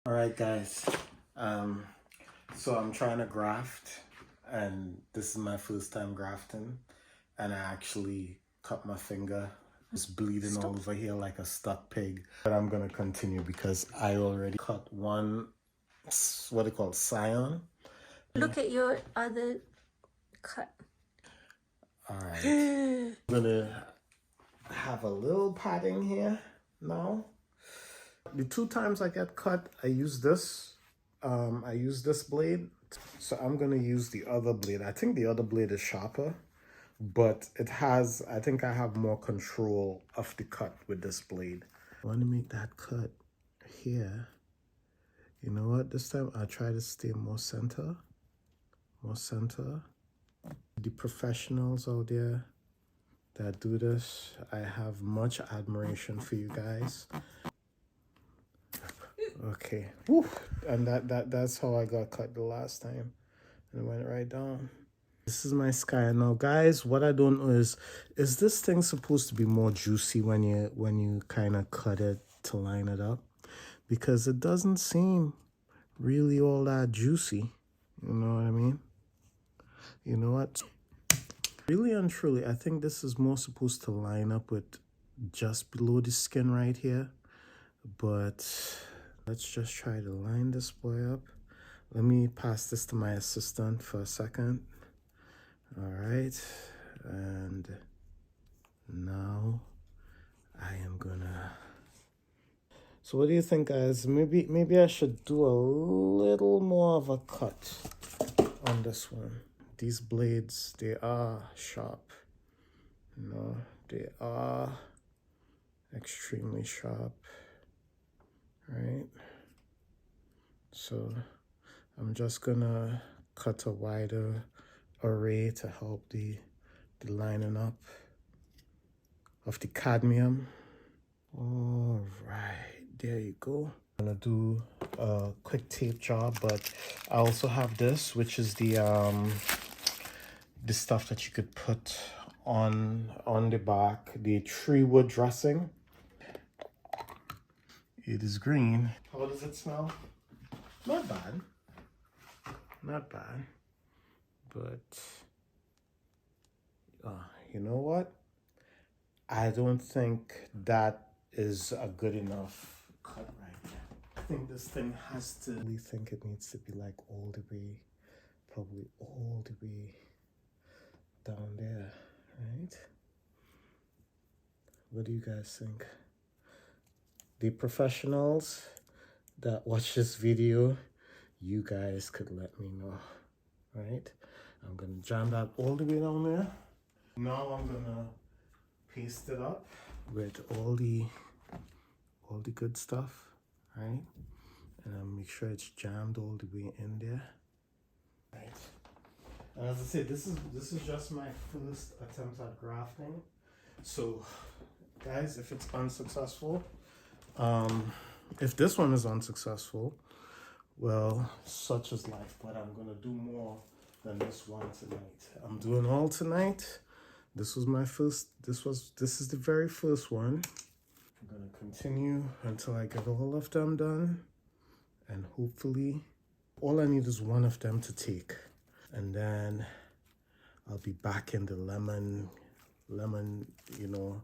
All right, guys. Um, so I'm trying to graft, and this is my first time grafting, and I actually cut my finger. It's bleeding all over here like a stuck pig. But I'm gonna continue because I already cut one, what they call scion. Look at your other cut. All right. I'm gonna have a little padding here now. The two times I get cut, I use this. I use this blade. So I'm gonna use the other blade. I think the other blade is sharper, but it has, I think I have more control of the cut with this blade. I want to make that cut here. You know what? This time I'll try to stay more center. More center. The professionals out there that do this, I have much admiration for you guys. Okay. Woo. And that's how I got cut the last time. And it went right down. This is my sky. Now guys, what I don't know is this thing supposed to be more juicy when you kind of cut it to line it up? Because it doesn't seem really all that juicy. You know what I mean? You know what? Really and truly, I think this is more supposed to line up with just below the skin right here. But let's just try to line this boy up. Let me pass this to my assistant for a second. All right, and now I am gonna. So what do you think, guys? Maybe I should do a little more of a cut on this one. These blades, they are sharp. You know, they are extremely sharp. Right? So I'm just gonna cut a wider array to help the lining up of the cadmium. All right, there you go. I'm gonna do a quick tape job, but I also have this, which is the stuff that you could put on the back, the tree wood dressing. It is green. How does it smell? Not bad. Not bad. But you know what? I don't think that is a good enough cut right now. I think this thing has to, I really think it needs to be like all the way, probably all the way down there, right? What do you guys think? The professionals that watch this video, you guys could let me know, right? I'm gonna jam that all the way down there. Now I'm gonna paste it up with all the good stuff, right? And I'll make sure it's jammed all the way in there, right? And as I said, this is just my first attempt at grafting. So, guys, if it's unsuccessful, if this one is unsuccessful, well, such is life. But I'm gonna do more than this one tonight. I'm doing all tonight. This was my first. This is the very first one. I'm gonna continue until I get all of them done, and hopefully, all I need is one of them to take, and then I'll be back in the lemon, you know,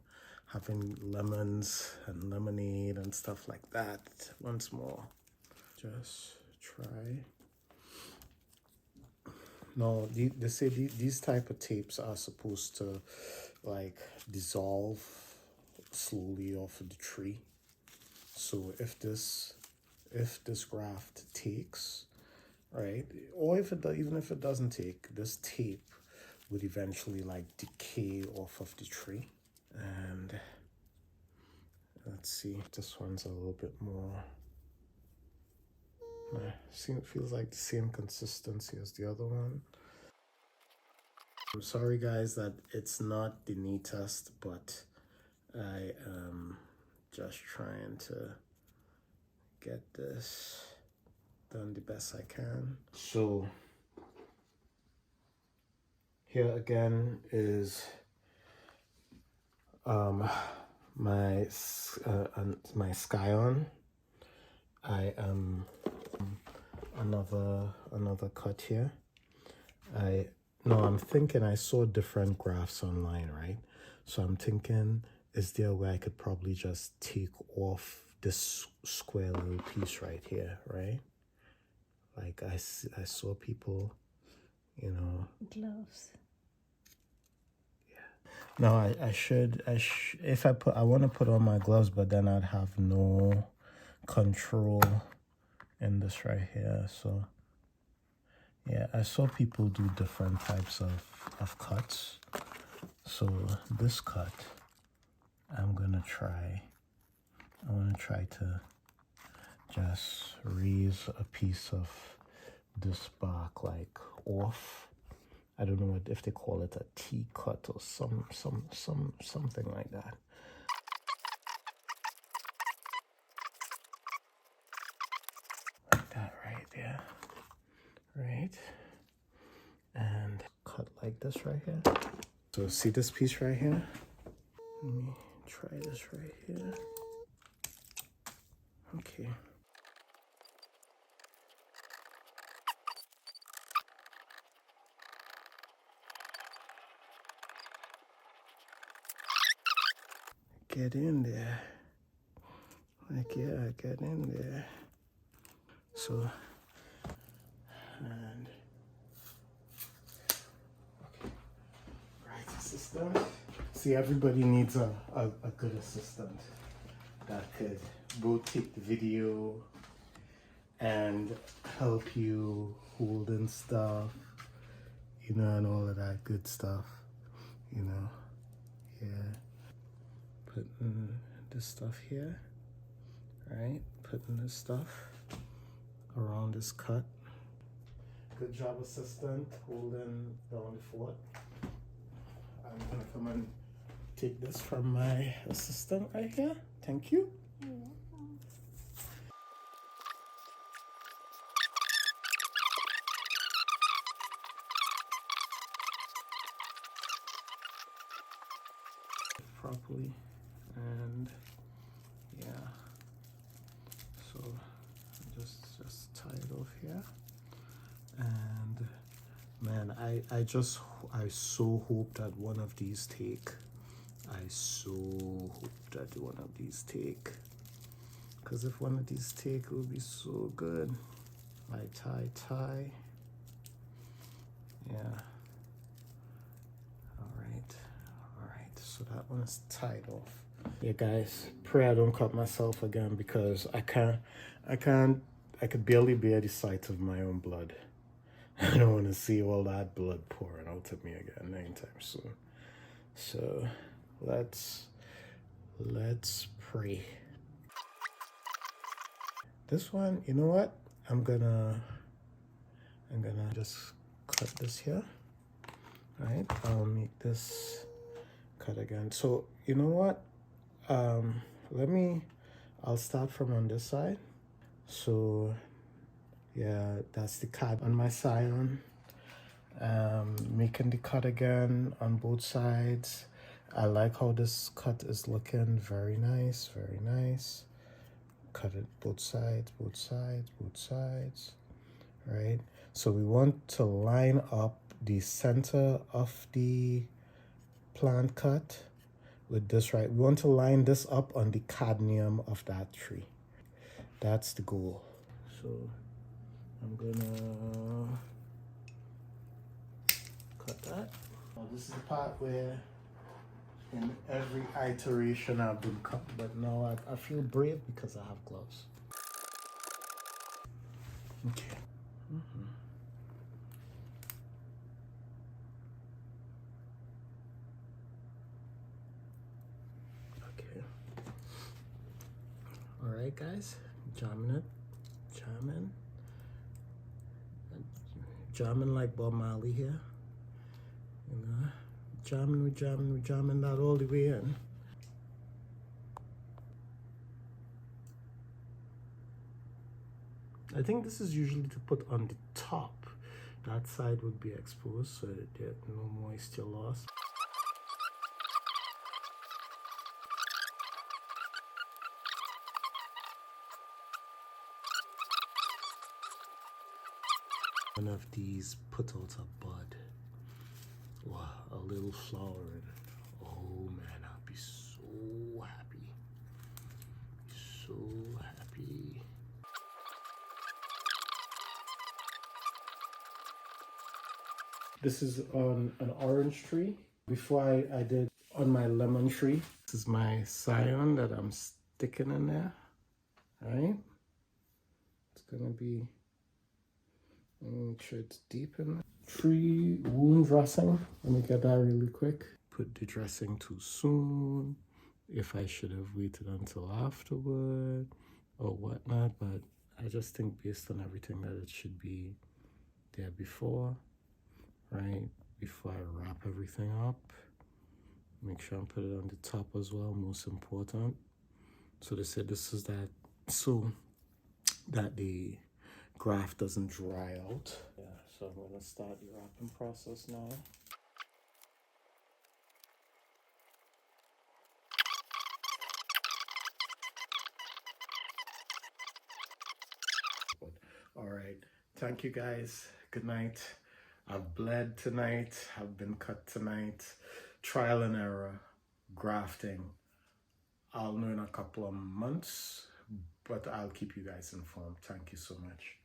having lemons and lemonade and stuff like that once more. Just try. No, they say these type of tapes are supposed to like dissolve slowly off of the tree. So if this graft takes, right, or if even if it doesn't take, this tape would eventually like decay off of the tree. And let's see, this one's a little bit more. Feels like the same consistency as the other one. I'm sorry guys that it's not the neatest, but I am just trying to get this done the best I can. So here again is my scion. I am another cut here. I'm thinking I saw different graphs online, right? So I'm thinking, is there a way I could probably just take off this square little piece right here, right? Like I saw people, you know. Gloves. No, if I want to put on my gloves, but then I'd have no control in this right here. So yeah, I saw people do different types of cuts. So this cut, I want to try to just raise a piece of this bark like off. I don't know if they call it a T cut or something like that. Like that right there. Right? And cut like this right here. So see this piece right here? Let me try this right here. Okay. Get in there. Like, yeah, get in there. So, and, okay. Right, assistant. See, everybody needs a good assistant that could both take the video and help you holding stuff, you know, and all of that good stuff, you know. Yeah. Putting this stuff here, right? Putting this stuff around this cut. Good job, assistant, holding down the fort. I'm gonna come and take this from my assistant right here. Thank you. Properly, and yeah, so just tie it off here. And man, I so hope that one of these take. I so hope that one of these take, because if one of these take, it would be so good. Like tie, yeah. All right, so that one is tied off. Yeah, guys, pray I don't cut myself again, because I could barely bear the sight of my own blood. I don't want to see all that blood pouring out of me again anytime soon. So let's pray. This one, you know what? I'm gonna just cut this here. Right? I'll make this cut again. So you know what? I'll start from on this side. So yeah, that's the cut on my scion. Making the cut again on both sides. I like how this cut is looking. Very nice, very nice. Cut it both sides, right? So we want to line up the center of the plant cut with this, right? We want to line this up on the cadmium of that tree. That's the goal. So I'm gonna cut that. Now this is the part where in every iteration I've been cut, but now I feel brave because I have gloves. Okay. Okay. All right, guys, jamming like Bob Marley here. You know, we're jamming that all the way in. I think this is usually to put on the top. That side would be exposed so that there's no moisture loss. One of these put out a bud. Wow, a little flower in it. Oh man, I'll be so happy. So happy. This is on an orange tree. Before I did on my lemon tree. This is my scion that I'm sticking in there. Right? It's gonna be, make sure it's deep in there. Tree wound dressing. Let me get that really quick. Put the dressing too soon. If I should have waited until afterward or whatnot, but I just think based on everything that it should be there before, right? Before I wrap everything up. Make sure I put it on the top as well, most important. So they said this is that so that the graft doesn't dry out. Yeah, so I'm gonna start the wrapping process now. All right, thank you guys. Good night. I've bled tonight. I've been cut tonight. Trial and error, grafting. I'll know in a couple of months, but I'll keep you guys informed. Thank you so much.